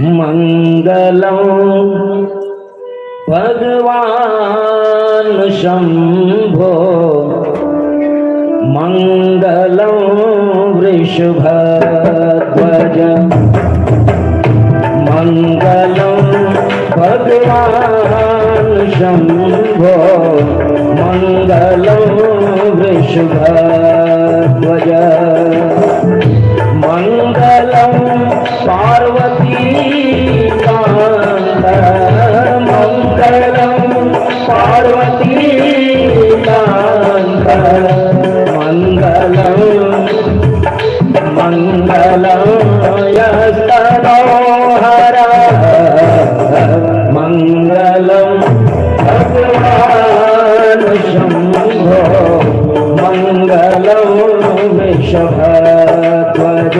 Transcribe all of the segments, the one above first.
मंगलम भगवान शंभो मंगलम वृषभध्वज मंगलम भगवान शंभो मंगलम वृषभध्वज मंगलम पार्वती कांत मंगलम पार्वती कांत मंगलम मंगलम यस्तनोहर मंगलम भगवान शंभो मंगलम वृषभध्वज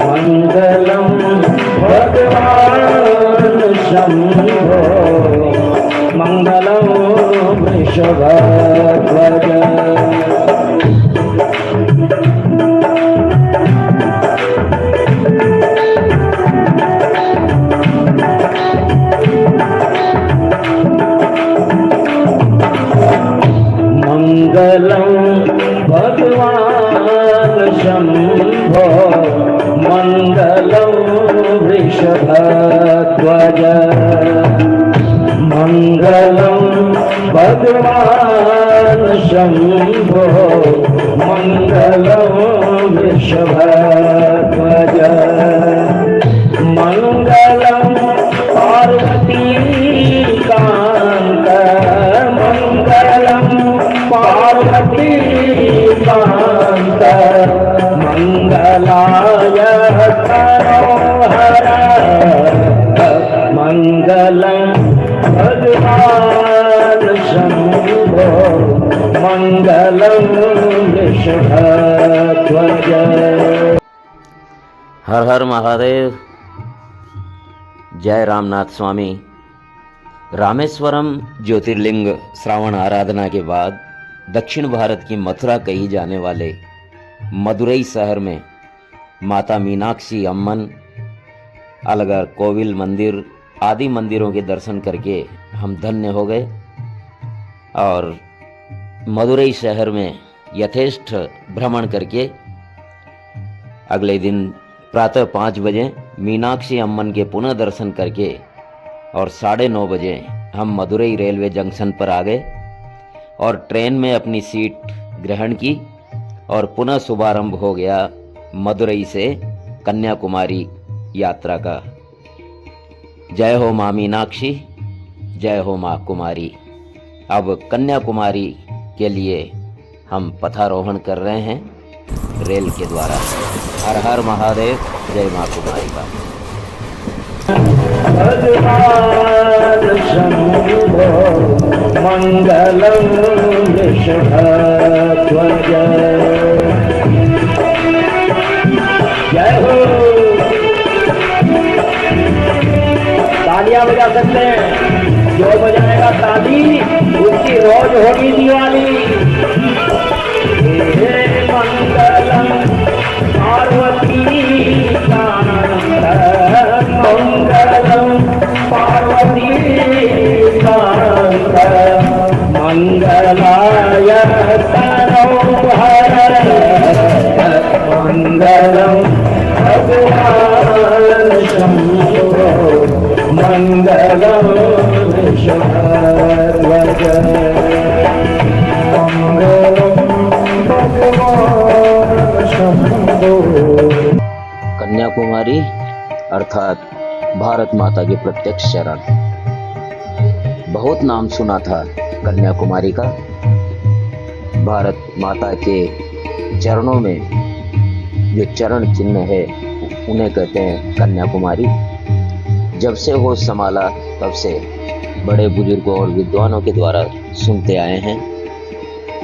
मंगलम भगवान शंभो मंगलम वृषभध्वज मंगलम भगवान शंभो मंगलम वृषभध्वज मंगलम भगवान शंभो मंगलम वृषभध्वज मंगलम पार्वती कांत मंगलम पार्वती कांत मंगलाय तनोहर मंगलम भगवान शंभो मंगलम वृषभध्वज। हर हर महादेव। जय रामनाथ स्वामी। रामेश्वरम ज्योतिर्लिंग श्रावण आराधना के बाद दक्षिण भारत की मथुरा कही जाने वाले मदुरई शहर में माता मीनाक्षी अम्मन, अलगर कोविल मंदिर आदि मंदिरों के दर्शन करके हम धन्य हो गए और मदुरई शहर में यथेष्ट भ्रमण करके अगले दिन प्रातः 5 बजे मीनाक्षी अम्मन के पुनः दर्शन करके और 9:30 बजे हम मदुरई रेलवे जंक्शन पर आ गए और ट्रेन में अपनी सीट ग्रहण की और पुनः शुभारंभ हो गया मदुरई से कन्याकुमारी यात्रा का। जय हो माँ मीनाक्षी, जय हो माँ कुमारी। अब कन्याकुमारी के लिए हम पथारोहण कर रहे हैं रेल के द्वारा। हर हर महादेव। जय माँ कुमारी का। भगवान शंभो मंगलम वृषभध्वज। जय हो। तालियां बजा सकते हैं, जो बजाएगा ताली उसकी रोज होगी दिवाली। मंगलम पार्वती कांत मंगलम पार्वती कांत मंगलाय तनोहर मंगलम भगवान शंभो मंगलम वृषभध्वज मंगलम भगवान शंभो। कन्याकुमारी अर्थात भारत माता के प्रत्यक्ष चरण। बहुत नाम सुना था कन्याकुमारी का। भारत माता के चरणों में जो चरण चिन्ह है उन्हें कहते हैं कन्याकुमारी। जब से होश संभाला तब से बड़े बुजुर्गों और विद्वानों के द्वारा सुनते आए हैं,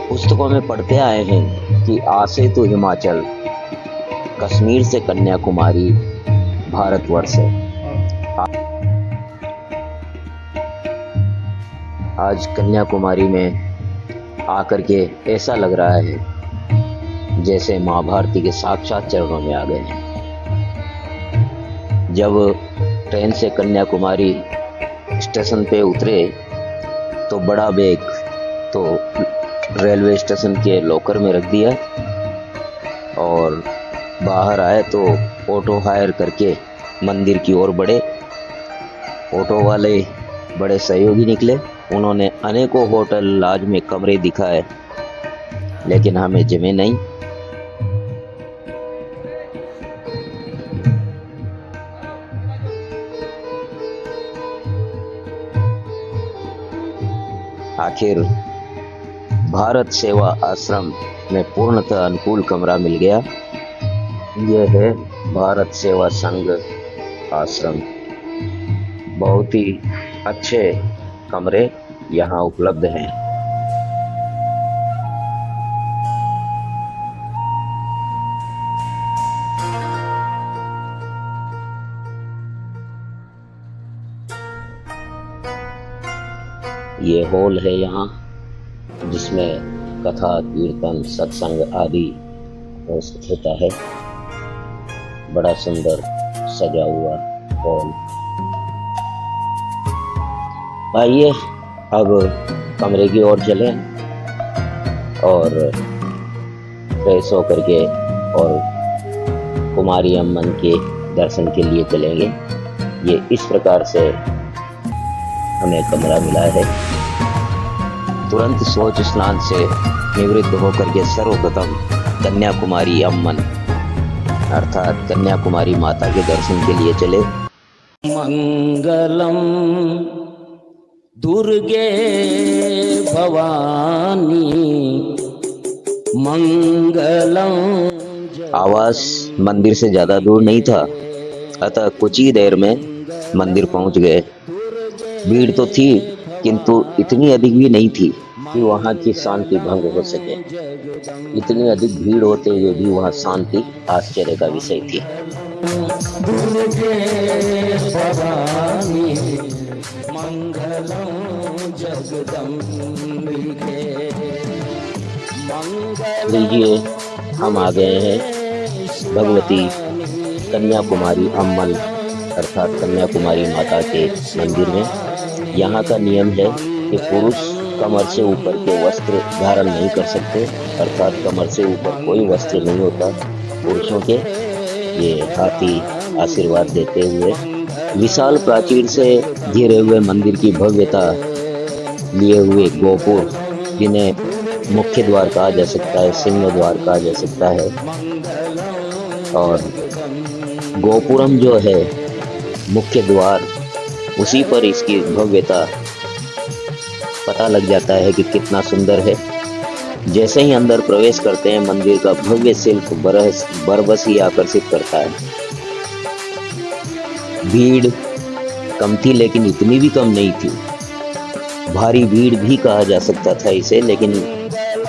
पुस्तकों में पढ़ते आए हैं कि आसे तो हिमाचल, कश्मीर से कन्याकुमारी भारतवर्ष है। आज कन्याकुमारी में आकर के ऐसा लग रहा है जैसे माँ भारती के साक्षात चरणों में आ गए हैं। जब ट्रेन से कन्याकुमारी स्टेशन पे उतरे तो बड़ा बैग तो रेलवे स्टेशन के लॉकर में रख दिया और बाहर आए तो ऑटो हायर करके मंदिर की ओर बढ़े। ऑटो वाले बड़े सहयोगी निकले। उन्होंने अनेकों होटल लॉज में कमरे दिखाए, लेकिन हमें जमे नहीं। आखिर भारत सेवा आश्रम में पूर्णतः अनुकूल कमरा मिल गया। यह है भारत सेवा संघ आश्रम। बहुत ही अच्छे कमरे यहाँ उपलब्ध हैं। ये हॉल है यहाँ, जिसमें कथा कीर्तन सत्संग आदि होता है। बड़ा सुंदर सजा हुआ हॉल। आइए अब कमरे की ओर चलें और फ्रेश होकर के और कुमारी अम्मन के दर्शन के लिए चलेंगे। ये इस प्रकार से हमें कमरा मिला है। तुरंत शौच स्नान से निवृत्त होकर के सर्वप्रथम कन्याकुमारी अम्मन अर्थात कन्याकुमारी माता के दर्शन के लिए चले। मंगलम दुर्गे भवानी मंगलम। आवास मंदिर से ज्यादा दूर नहीं था, अतः कुछ ही देर में मंदिर पहुंच गए। भीड़ तो थी, किंतु इतनी अधिक भी नहीं थी कि वहां की शांति भंग हो सके। इतनी अधिक भीड़ होते हुए भी वहां शांति आश्चर्य का विषय थी। लीजिए, हम आ गए हैं भगवती कन्याकुमारी अम्मन अर्थात कन्याकुमारी माता के मंदिर में। यहाँ का नियम है कि पुरुष कमर से ऊपर के वस्त्र धारण नहीं कर सकते, अर्थात कमर से ऊपर कोई वस्त्र नहीं होता पुरुषों के। ये हाथी आशीर्वाद देते हुए विशाल प्राचीर से घिरे हुए मंदिर की भव्यता लिए हुए गोपुर, जिन्हें मुख्य द्वार कहा जा सकता है, सिंह द्वार कहा जा सकता है, और गोपुरम जो है मुख्य द्वार, उसी पर इसकी भव्यता पता लग जाता है कि कितना सुंदर है। जैसे ही अंदर प्रवेश करते हैं, मंदिर का भव्य शिल्प बरबस ही आकर्षित करता है। भीड़ कम थी, लेकिन इतनी भी कम नहीं थी। भारी भीड़ भी कहा जा सकता था इसे, लेकिन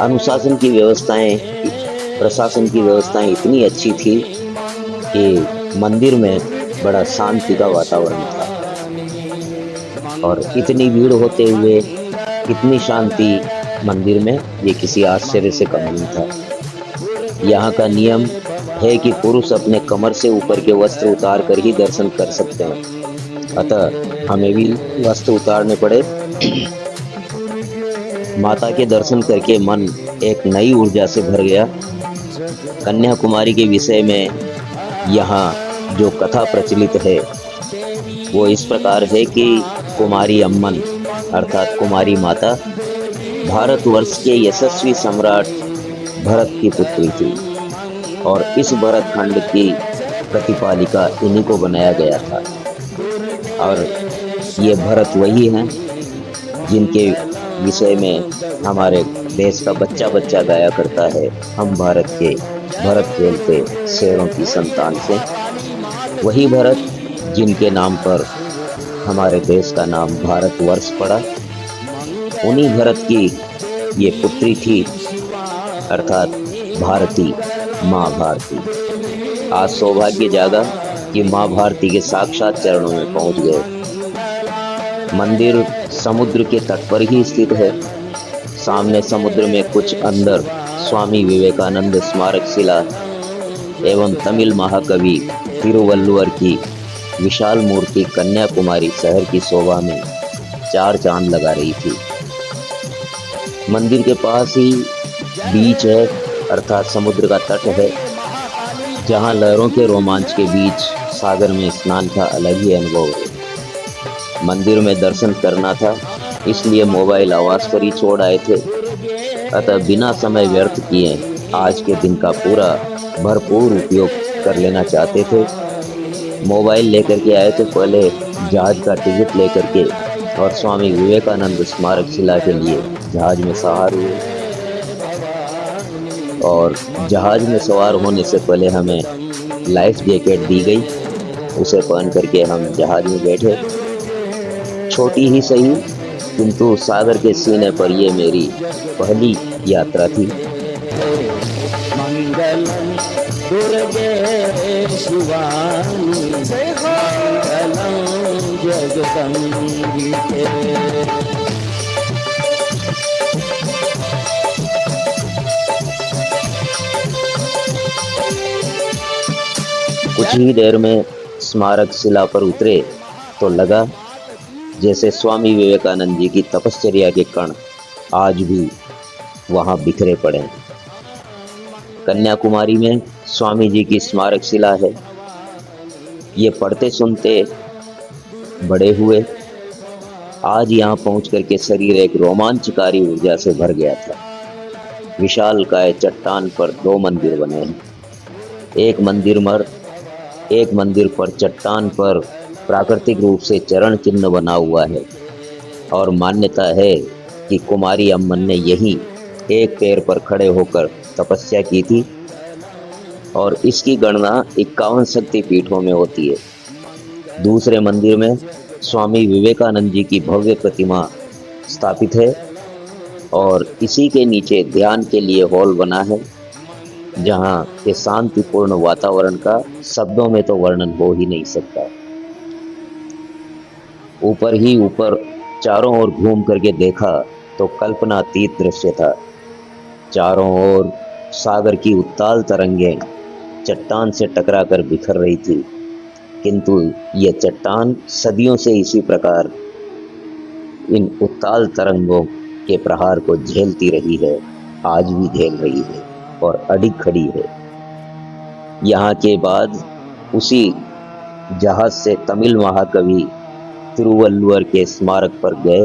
अनुशासन की व्यवस्थाएं, प्रशासन की व्यवस्थाएं इतनी अच्छी थी कि मंदिर में बड़ा शांति का वातावरण था। और इतनी भीड़ होते हुए इतनी शांति मंदिर में, ये किसी आश्चर्य से कम नहीं था। यहाँ का नियम है कि पुरुष अपने कमर से ऊपर के वस्त्र उतार कर ही दर्शन कर सकते हैं, अतः हमें भी वस्त्र उतारने पड़े। माता के दर्शन करके मन एक नई ऊर्जा से भर गया। कन्याकुमारी के विषय में यहाँ जो कथा प्रचलित है वो इस प्रकार है कि कुमारी अम्मन अर्थात कुमारी माता भारतवर्ष के यशस्वी सम्राट भरत की पुत्री थी, और इस भरत खंड की प्रतिपालिका इन्हीं को बनाया गया था। और ये भरत वही हैं जिनके विषय में हमारे देश का बच्चा बच्चा गाया करता है, हम भारत के भरत खेलते शेरों की संतान से। वही भरत जिनके नाम पर हमारे देश का नाम भारतवर्ष पड़ा, उन्हीं भरत की ये पुत्री थी अर्थात भारती, माँ भारती। आज सौभाग्य जागा कि माँ भारती के साक्षात चरणों में पहुंच गए। मंदिर समुद्र के तट पर ही स्थित है। सामने समुद्र में कुछ अंदर स्वामी विवेकानंद स्मारक शिला एवं तमिल महाकवि तिरुवल्लुवर की विशाल मूर्ति कन्याकुमारी शहर की शोभा में चार चांद लगा रही थी। मंदिर के पास ही बीच है, अर्थात समुद्र का तट है, जहां लहरों के रोमांच के बीच सागर में स्नान का अलग ही अनुभव है। मंदिर में दर्शन करना था, इसलिए मोबाइल आवाज पर ही छोड़ आए थे। अतः बिना समय व्यर्थ किए आज के दिन का पूरा भरपूर उपयोग कर लेना चाहते थे। मोबाइल लेकर के आए तो पहले जहाज का टिकट लेकर के और स्वामी विवेकानंद स्मारक शिला के लिए जहाज में सवार हुए। और जहाज में सवार होने से पहले हमें लाइफ जैकेट दी गई, उसे पहन करके हम जहाज में बैठे। छोटी ही सही, किंतु सागर के सीने पर ये मेरी पहली यात्रा थी। मंगलम दुर्गे शिवानी मंगलम जगदम्बिके। कुछ ही देर में स्मारक शिला पर उतरे तो लगा जैसे स्वामी विवेकानंद जी की तपश्चर्या के कण आज भी वहां बिखरे पड़े हैं। कन्याकुमारी में स्वामी जी की स्मारक शिला है। ये पढ़ते सुनते बड़े हुए, आज यहाँ पहुंच करके शरीर एक रोमांचकारी ऊर्जा से भर गया था। विशालकाय चट्टान पर दो मंदिर बने हैं। एक मंदिर पर चट्टान पर प्राकृतिक रूप से चरण चिन्ह बना हुआ है और मान्यता है कि कुमारी अम्मन ने यही एक पैर पर खड़े होकर तपस्या की थी और इसकी गणना 51 शक्ति पीठों में होती है। दूसरे मंदिर में स्वामी विवेकानंद जी की भव्य प्रतिमा स्थापित है और इसी के नीचे ध्यान के लिए हॉल बना है, जहां के शांतिपूर्ण वातावरण का शब्दों में तो वर्णन हो ही नहीं सकता। ऊपर ही ऊपर चारों ओर घूम करके देखा तो कल्पनातीत दृश्य था। चारों ओर सागर की उत्ताल तरंगें चट्टान से टकराकर बिखर रही थी, किंतु यह चट्टान सदियों से इसी प्रकार इन उत्ताल तरंगों के प्रहार को झेलती रही है, आज भी झेल रही है और अड़ी खड़ी है। यहाँ के बाद उसी जहाज से तमिल महाकवि तिरुवल्लुवर के स्मारक पर गए।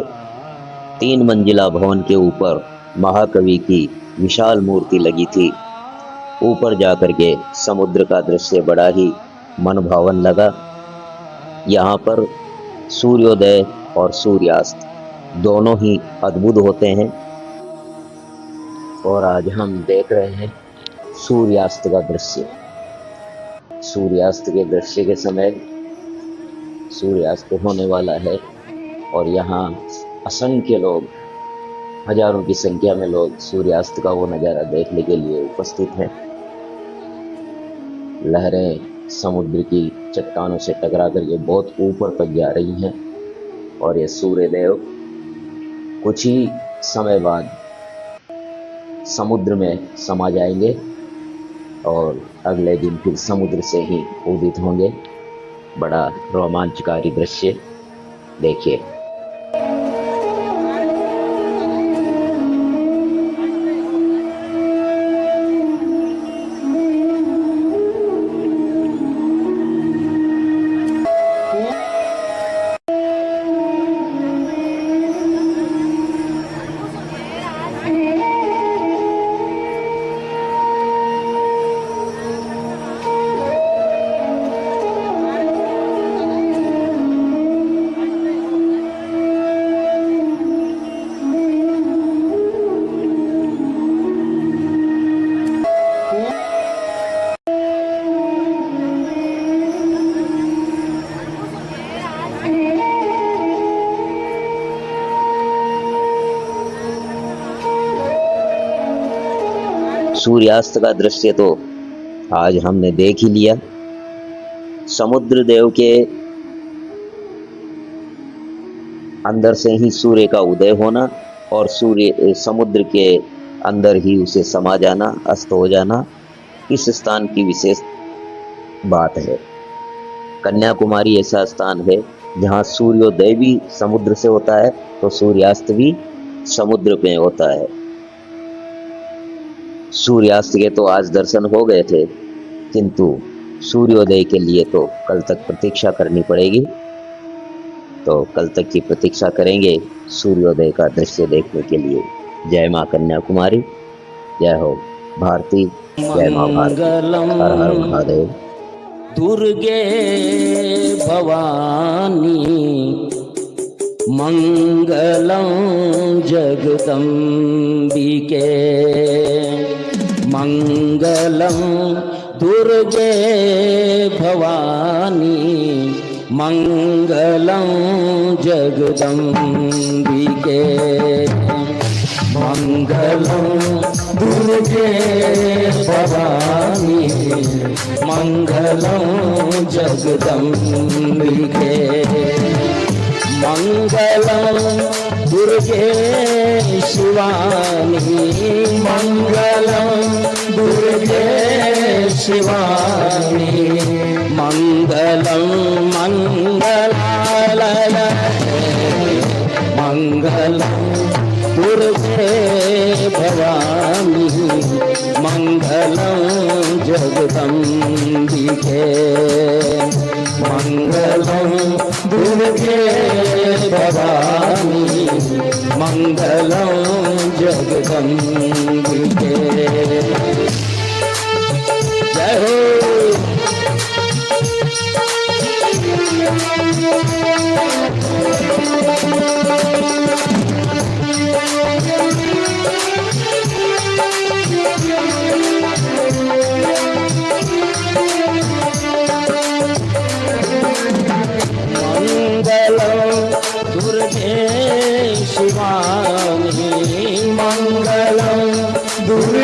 3 मंजिला भवन के ऊपर महाकवि की विशाल मूर्ति लगी थी। ऊपर जाकर के समुद्र का दृश्य बड़ा ही मनभावन लगा। यहाँ पर सूर्योदय और सूर्यास्त दोनों ही अद्भुत होते हैं और आज हम देख रहे हैं सूर्यास्त का दृश्य। सूर्यास्त के दृश्य के समय सूर्यास्त होने वाला है और यहाँ असंख्य लोग, हजारों की संख्या में लोग सूर्यास्त का वो नज़ारा देखने के लिए उपस्थित हैं। लहरें समुद्र की चट्टानों से टकरा करके बहुत ऊपर तक जा रही हैं और ये सूर्यदेव कुछ ही समय बाद समुद्र में समा जाएंगे और अगले दिन फिर समुद्र से ही उदित होंगे। बड़ा रोमांचकारी दृश्य देखिए। सूर्यास्त का दृश्य तो आज हमने देख ही लिया। समुद्र देव के अंदर से ही सूर्य का उदय होना और सूर्य समुद्र के अंदर ही उसे समा जाना, अस्त हो जाना, इस स्थान की विशेष बात है। कन्याकुमारी ऐसा स्थान है जहाँ सूर्योदय भी समुद्र से होता है तो सूर्यास्त भी समुद्र में होता है। सूर्यास्त के तो आज दर्शन हो गए थे, किंतु सूर्योदय के लिए तो कल तक प्रतीक्षा करनी पड़ेगी। तो कल तक की प्रतीक्षा करेंगे सूर्योदय का दृश्य देखने के लिए। जय माँ कन्याकुमारी, जय हो भारती, जय माँ भारती, हर हर महादेव। दुर्गे भवानी मंगलं जगदम्बिके, मंगलं दुर्गे भवानी मंगलं जगदम्बिके, मंगलं दुर्गे भवानी मंगलं जगदम्बिके, मंगलं दुर्गे शिवानी मंगलं दुर्गे शिवानी मंगलं मंगलालय मंगलं दुर्गे भवानी मंगलं जगदम्बिके, मंगलं दुर्गे भवानी मंगलं जगदम्बिके। जय हो। मंगलं दुर्गे शिवानी मंगलं दुर्गे